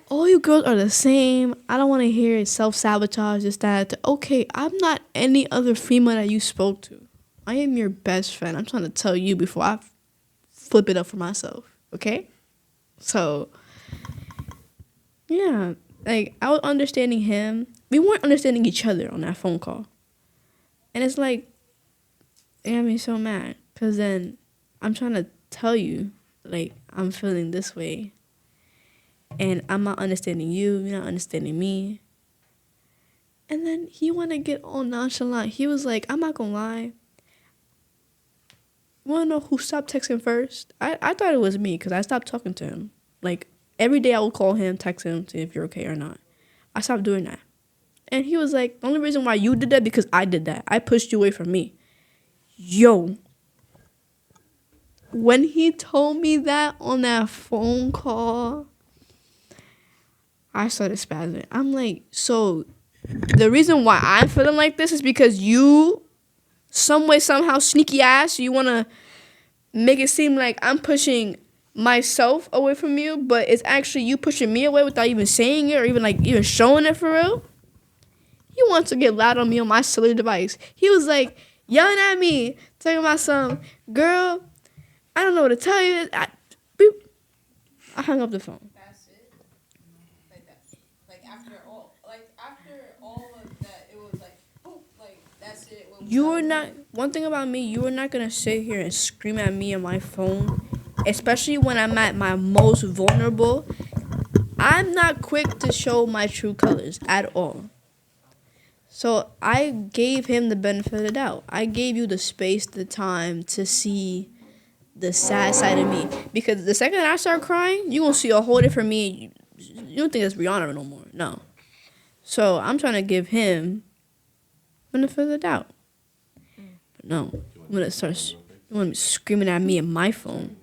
all you girls are the same. I don't want to hear self-sabotage, this, that. Okay, I'm not any other female that you spoke to. I am your best friend. I'm trying to tell you before I flip it up for myself, okay? So, yeah, like, I was understanding him. We weren't understanding each other on that phone call. And it's like, it got me so mad. Because then I'm trying to tell you, like, I'm feeling this way. And I'm not understanding you. You're not understanding me. And then he want to get all nonchalant. He was like, I'm not going to lie. You want to know who stopped texting first? I thought it was me, because I stopped talking to him. Like, every day I would call him, text him, see if you're okay or not. I stopped doing that. And he was like, the only reason why you did that, because I did that. I pushed you away from me. Yo. When he told me that on that phone call, I started spazzing. I'm like, so the reason why I'm feeling like this is because you, some way, somehow, sneaky ass, you want to make it seem like I'm pushing myself away from you, but it's actually you pushing me away without even saying it or even showing it for real. He wants to get loud on me on my cellular device. He was like yelling at me, talking about some girl. I don't know what to tell you. I hung up the phone. That's it. Like that. Like after all of that, it was like, boop, like that's it. One thing about me, you are not gonna sit here and scream at me on my phone, especially when I'm at my most vulnerable. I'm not quick to show my true colors at all. So I gave him the benefit of the doubt. I gave you the space, the time to see the sad side of me. Because the second I start crying, you're going to see a whole different me. You don't think it's Rihanna no more. No. So I'm trying to give him benefit of the doubt. But no. I'm going to start screaming at me in my phone.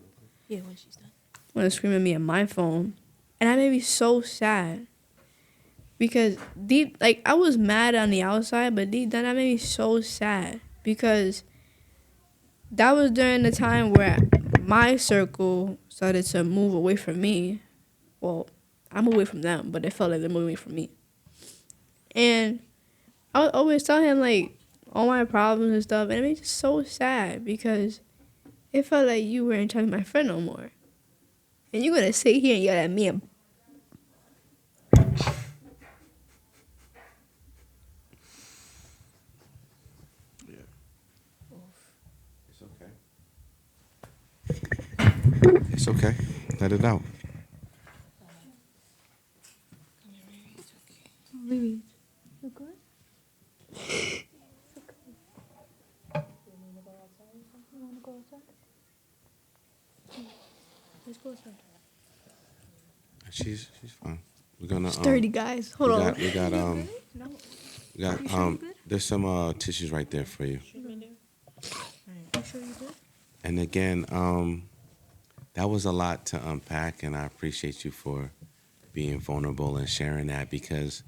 Yeah, when she's done. I'm going to scream at me in my phone. And that made me so sad. Because I was mad on the outside, but deep down that made me so sad. Because that was during the time where my circle started to move away from me. Well, I'm away from them, but it felt like they're moving away from me. And I would always tell him like all my problems and stuff, and it made me so sad because it felt like you weren't telling my friend no more. And you're gonna sit here and yell at me and It's okay. Let it out. Maybe. She's fine. We're gonna Sturdy guys. Hold on. we got there's some tissues right there for you. And again, that was a lot to unpack, and I appreciate you for being vulnerable and sharing that, because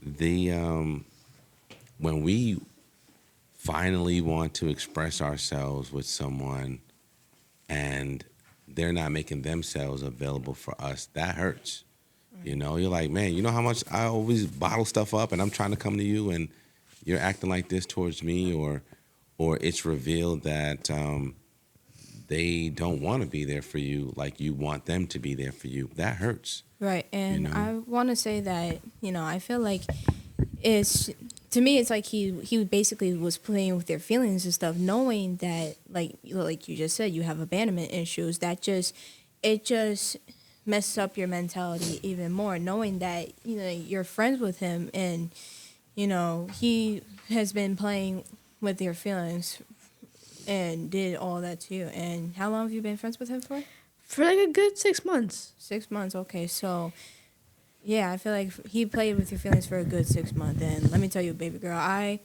the when we finally want to express ourselves with someone and they're not making themselves available for us, that hurts. You know, you're like, man, you know how much I always bottle stuff up and I'm trying to come to you and you're acting like this towards me, or it's revealed that they don't want to be there for you like you want them to be there for you. That hurts. Right, and You know? I want to say that, I feel like it's, to me, it's like he basically was playing with their feelings and stuff, knowing that, like you just said, you have abandonment issues. It just messes up your mentality even more, knowing that, you're friends with him and, he has been playing with your feelings and did all that to you. And how long have you been friends with him for? For like a good 6 months. 6 months, okay. So, yeah, I feel like he played with your feelings for a good 6 months. And let me tell you, baby girl, I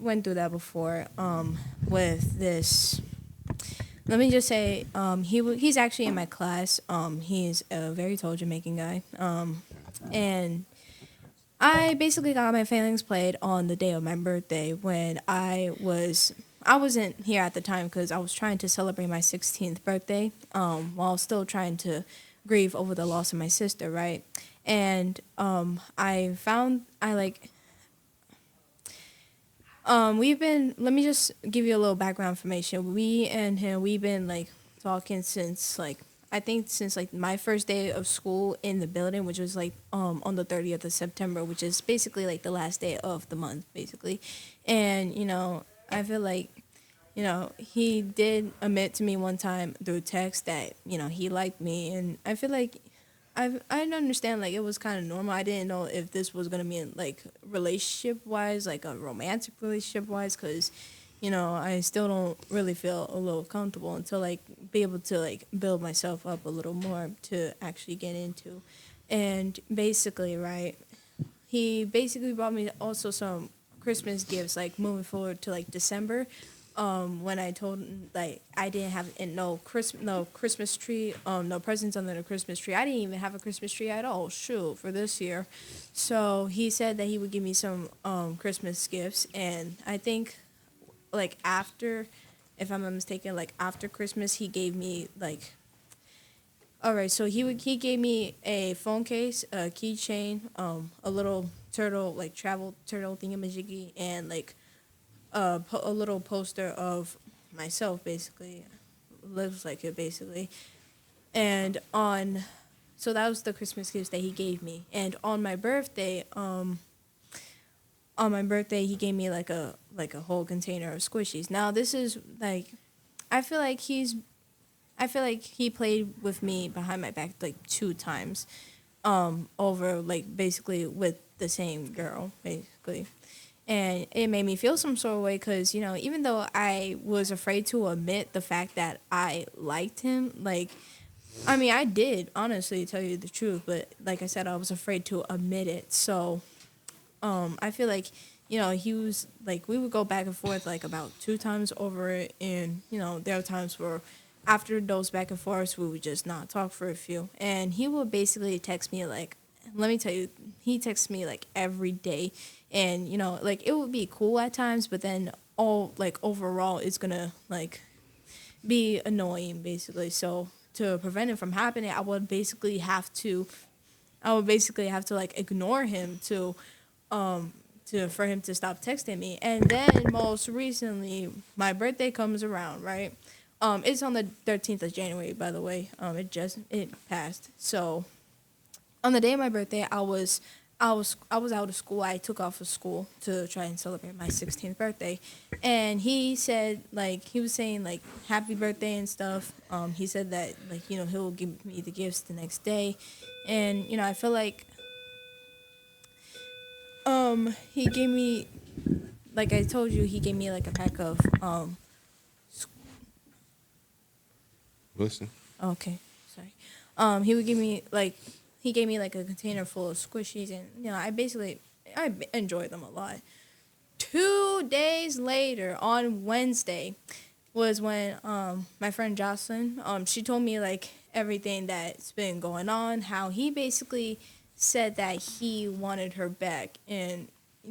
went through that before with this. Let me just say, he's actually in my class. He's a very tall Jamaican guy. And I basically got my feelings played on the day of my birthday when I wasn't here at the time because I was trying to celebrate my 16th birthday while still trying to grieve over the loss of my sister, right? And let me just give you a little background information. We and him, we've been like talking since since my first day of school in the building, which was like on the 30th of September, which is basically like the last day of the month, basically. And, I feel like, he did admit to me one time through text that, he liked me. And I feel like I didn't understand, like, it was kind of normal. I didn't know if this was going to be, like, relationship-wise, like a romantic relationship-wise, because, I still don't really feel a little comfortable until, like, be able to, like, build myself up a little more to actually get into. And basically, right, he basically brought me also some Christmas gifts, like, moving forward to, like, December. When I told him, like, I didn't have no Christmas tree, no presents under the Christmas tree. I didn't even have a Christmas tree at all, shoot, for this year. So he said that he would give me some Christmas gifts, and I think, like, after, if I'm not mistaken, like, after Christmas, he gave me, like, all right, so he gave me a phone case, a keychain, a little turtle, like, travel turtle thingamajiggy, and, like, a little poster of myself, basically. Looks like it, basically. And so that was the Christmas gifts that he gave me. And on my birthday, he gave me like a whole container of squishies. Now this is like, I feel like he played with me behind my back like 2 times, over like basically with the same girl, basically. And it made me feel some sort of way because, even though I was afraid to admit the fact that I liked him, like, I mean, I did, honestly, tell you the truth. But like I said, I was afraid to admit it. So I feel like, he was, like, we would go back and forth, like, about 2 times over it. And, there were times where after those back and forths, we would just not talk for a few. And he would basically text me, like, let me tell you, he texts me, like, every day. And, like, it would be cool at times, but then overall, it's gonna, like, be annoying basically. So to prevent it from happening, I would basically have to like ignore him to for him to stop texting me. And then most recently, my birthday comes around, right? It's on the 13th of January, by the way. It passed. So on the day of my birthday, I was out of school. I took off of school to try and celebrate my 16th birthday, and he said he was saying like happy birthday and stuff. He said that he'll give me the gifts the next day, and I feel like he gave me, like I told you, he gave me like a pack of Listen. Okay, sorry. He gave me like a container full of squishies, and I enjoy them a lot. 2 days later, on Wednesday, was when my friend Jocelyn, she told me like everything that's been going on, how he basically said that he wanted her back, and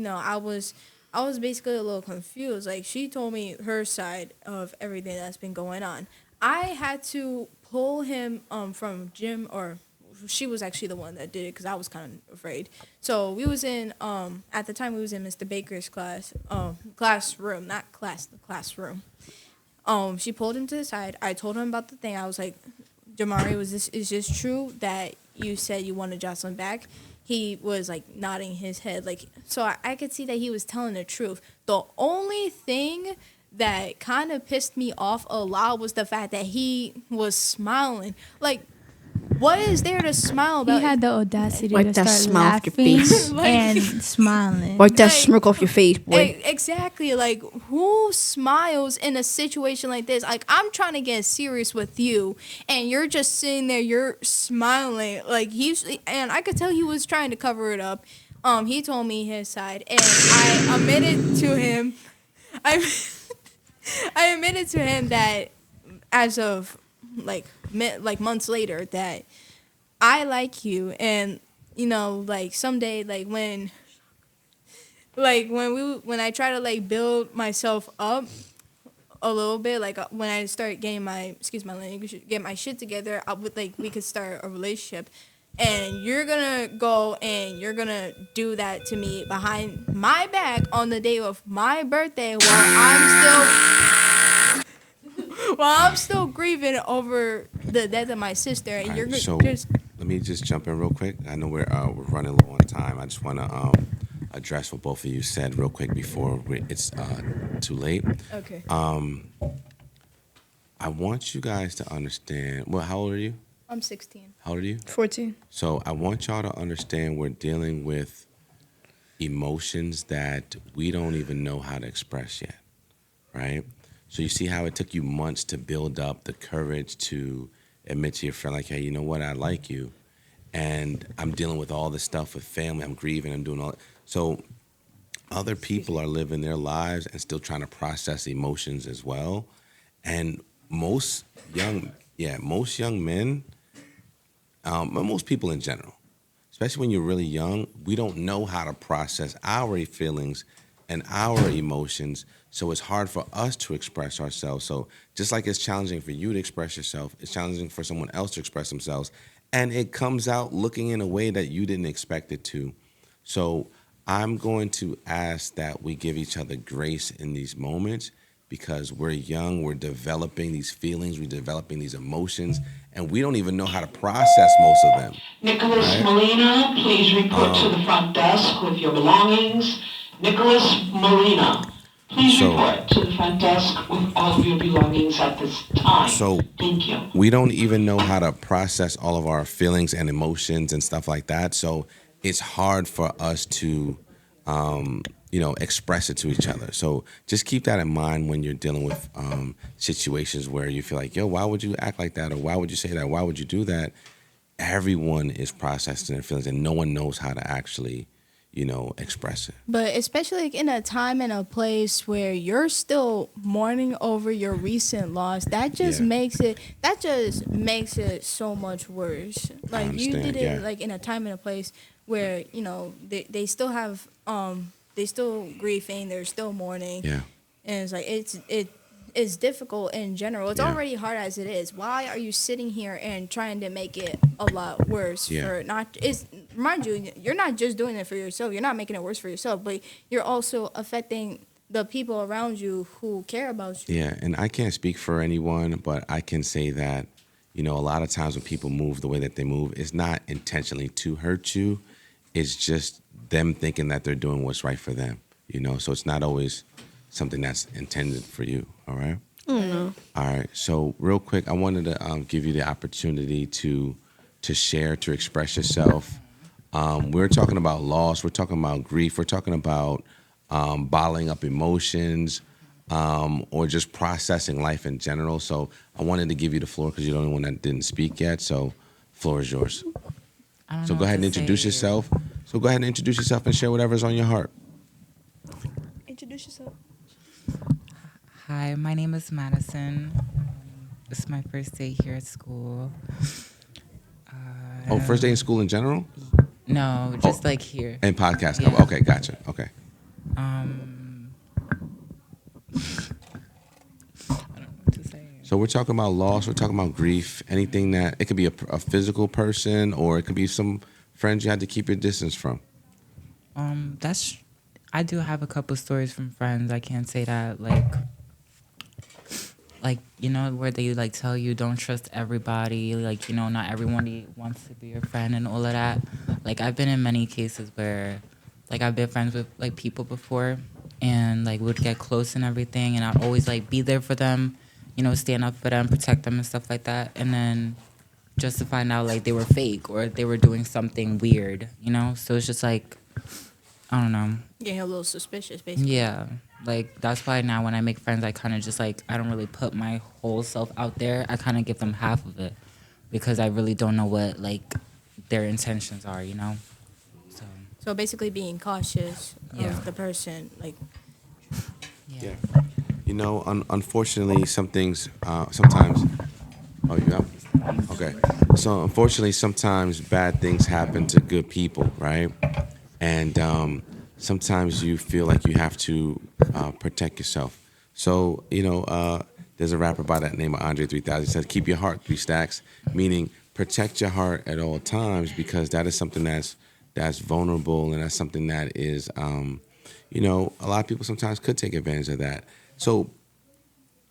I was basically a little confused. Like, she told me her side of everything that's been going on. I had to pull him from gym, or she was actually the one that did it because I was kind of afraid. So we was in at the time we was in Mr. Baker's classroom, not class, the classroom. She pulled him to the side. I told him about the thing. I was like, Jamari, is this true that you said you wanted Jocelyn back? He was like nodding his head, like, so I could see that he was telling the truth. The only thing that kind of pissed me off a lot was the fact that he was smiling. Like, what is there to smile about? He had the audacity Wipe to that start smile off your laughing face. and smiling. Wipe that smirk off your face, boy. Exactly. Like, who smiles in a situation like this? Like, I'm trying to get serious with you, and you're just sitting there, you're smiling. Like, and I could tell he was trying to cover it up. He told me his side, and I admitted to him. I admitted to him that as of like months later that I like you, and like someday, like when I try to like build myself up a little bit, like when I start getting get my shit together, we could start a relationship. And you're gonna go and you're gonna do that to me behind my back on the day of my birthday while I'm still grieving over the death of my sister. And All you're right, so just let me just jump in real quick. I know we're running low on time. I just want to address what both of you said real quick before it's too late. okay. I want you guys to understand. Well, how old are you? I'm 16. How old are you? 14. So I want y'all to understand we're dealing with emotions that we don't even know how to express yet, right? So you see how it took you months to build up the courage to admit to your friend, like, hey, you know what, I like you. And I'm dealing with all this stuff with family. I'm grieving. I'm doing all that. So other people are living their lives and still trying to process emotions as well. And most young men, most people in general, especially when you're really young, we don't know how to process our feelings and our emotions. So it's hard for us to express ourselves. So just like it's challenging for you to express yourself, it's challenging for someone else to express themselves. And it comes out looking in a way that you didn't expect it to. So I'm going to ask that we give each other grace in these moments, because we're young, we're developing these feelings, we're developing these emotions, and we don't even know how to process most of them. Nicholas Molina, please report to the front desk with your belongings. Nicholas Molina, please report to the front desk with all of your belongings at this time. So thank you. We don't even know how to process all of our feelings and emotions and stuff like that. So it's hard for us to express it to each other. So just keep that in mind when you're dealing with situations where you feel like, yo, why would you act like that? Or why would you say that? Why would you do that? Everyone is processing their feelings, and no one knows how to actually, express it. But especially like in a time and a place where you're still mourning over your recent loss, that just makes it so much worse. Like, you did it like in a time and a place where they still have they still grieving, they're still mourning. Yeah. And it's like is difficult in general. It's Yeah. already hard as it is. Why are you sitting here and trying to make it a lot worse? Yeah. For not is Mind you, you're not just doing it for yourself. You're not making it worse for yourself, but you're also affecting the people around you who care about you. Yeah, and I can't speak for anyone, but I can say that, you know, a lot of times when people move the way that they move, it's not intentionally to hurt you. It's just them thinking that they're doing what's right for them, you know? So it's not always something that's intended for you, all right? All right, so real quick, I wanted to give you the opportunity to share, to express yourself. We're talking about loss, we're talking about grief, we're talking about bottling up emotions, or just processing life in general. So I wanted to give you the floor because you're the only one that didn't speak yet. So floor is yours. So go ahead and introduce yourself. So go ahead and introduce yourself and share whatever's on your heart. Introduce yourself. Hi, my name is Madison. This is my first day here at school. Oh, first day in school in general? No, just like here. And podcast. Yeah. Okay, gotcha. Okay. I don't know what to say. So we're talking about loss. We're talking about grief. Anything that it could be a physical person, or it could be some friends you had to keep your distance from. I do have a couple stories from friends. I can't say that like you know where they like tell you don't trust everybody. Like, you know, not everyone wants to be your friend and all of that. Like, I've been in many cases where like I've been friends with like people before, and like would get close and everything, and I'd always like be there for them, you know, stand up for them, protect them and stuff like that. And then just to find out like they were fake or they were doing something weird, you know? So it's just like, I don't know. Getting a little suspicious, basically. Yeah. Like, that's why now when I make friends, I kind of just like, I don't really put my whole self out there. I kind of give them half of it because I really don't know what like their intentions are, you know? So basically being cautious Yeah. of the person, like. Yeah. You know, unfortunately, some things sometimes. Oh, you up? Okay. So unfortunately, sometimes bad things happen to good people, right? And sometimes you feel like you have to protect yourself. So, you know, there's a rapper by that name of Andre 3000. He said, "Keep your heart 3 stacks," meaning protect your heart at all times, because that is something that's vulnerable, and that's something that is, you know, a lot of people sometimes could take advantage of that. So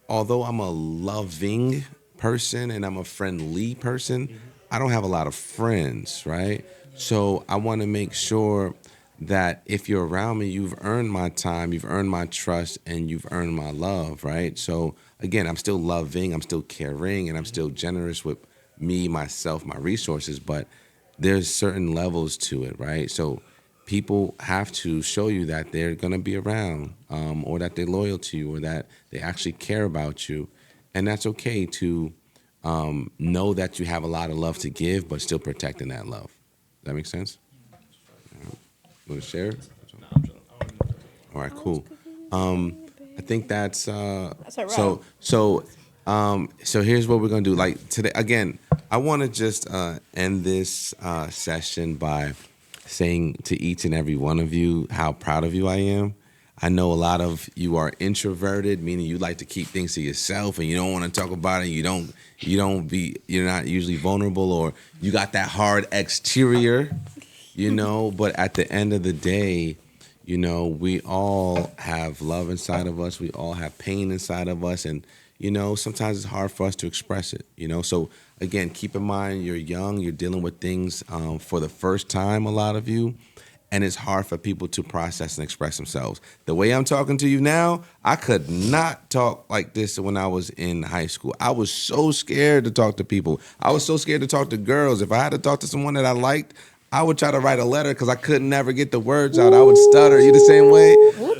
although I'm a loving person and I'm a friendly person, I don't have a lot of friends, right? So I want to make sure that if you're around me, you've earned my time, you've earned my trust, and you've earned my love, right? So again, I'm still loving, I'm still caring, and I'm still generous with me, myself, my resources, but there's certain levels to it, right? So people have to show you that they're going to be around, or that they're loyal to you, or that they actually care about you. And that's okay to know that you have a lot of love to give, but still protecting that love. Does that make sense? Want to share? All right, cool. I think that's a wrap. so here's what we're gonna do. Like today, again, I want to just end this session by saying to each and every one of you how proud of you I am. I know a lot of you are introverted, meaning you like to keep things to yourself and you don't want to talk about it. You're not usually vulnerable, or you got that hard exterior, you know. But at the end of the day, you know, we all have love inside of us. We all have pain inside of us, and you know, sometimes it's hard for us to express it. You know, so again, keep in mind you're young. You're dealing with things for the first time. A lot of you. And it's hard for people to process and express themselves. The way I'm talking to you now, I could not talk like this when I was in high school. I was so scared to talk to people. I was so scared to talk to girls. If I had to talk to someone that I liked, I would try to write a letter because I could never get the words out. I would stutter. You the same way?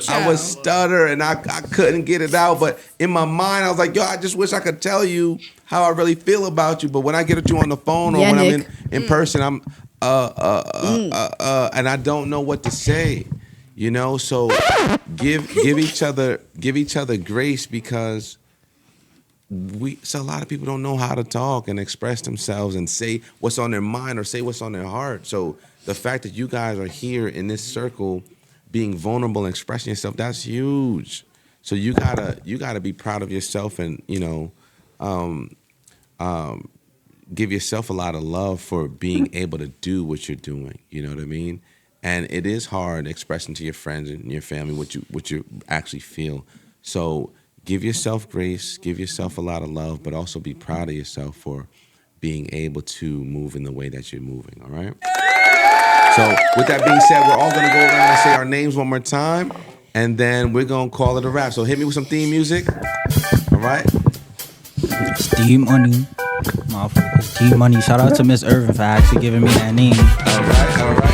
I would stutter and I couldn't get it out. But in my mind, I was like, yo, I just wish I could tell you how I really feel about you. But when I get at you on the phone or when I'm in person, I'm and I don't know what to say, you know. So give each other grace, because so a lot of people don't know how to talk and express themselves and say what's on their mind or say what's on their heart. So the fact that you guys are here in this circle, being vulnerable and expressing yourself, that's huge. So you gotta be proud of yourself, and give yourself a lot of love for being able to do what you're doing. You know what I mean? And it is hard expressing to your friends and your family what you actually feel. So give yourself grace, give yourself a lot of love, but also be proud of yourself for being able to move in the way that you're moving. All right. So with that being said, we're all gonna go around and say our names one more time, and then we're gonna call it a wrap. So hit me with some theme music. All right. It's D-Money. Motherfucker. D-Money. Shout out to Miss Irvin for actually giving me that name. All right.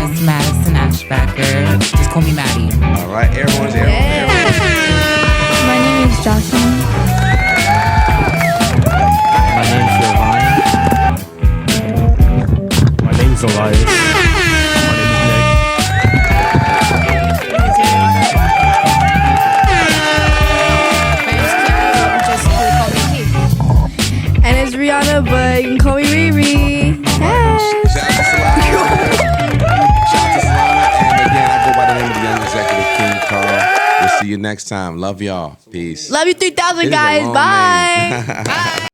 Miss Madison Ashbacker. Just call me Maddie. All right, everyone's there. My name is Jocelyn. My name's Giovanni. My name's Elias. My name is Nick. And it's Rihanna, but you can call me Riri. Hey. Shout out to Solana. And again, I go by the name of the young executive King Carl. We'll see you next time. Love y'all. Peace. Love you 3,000 It is a guys. long Bye. name. Bye.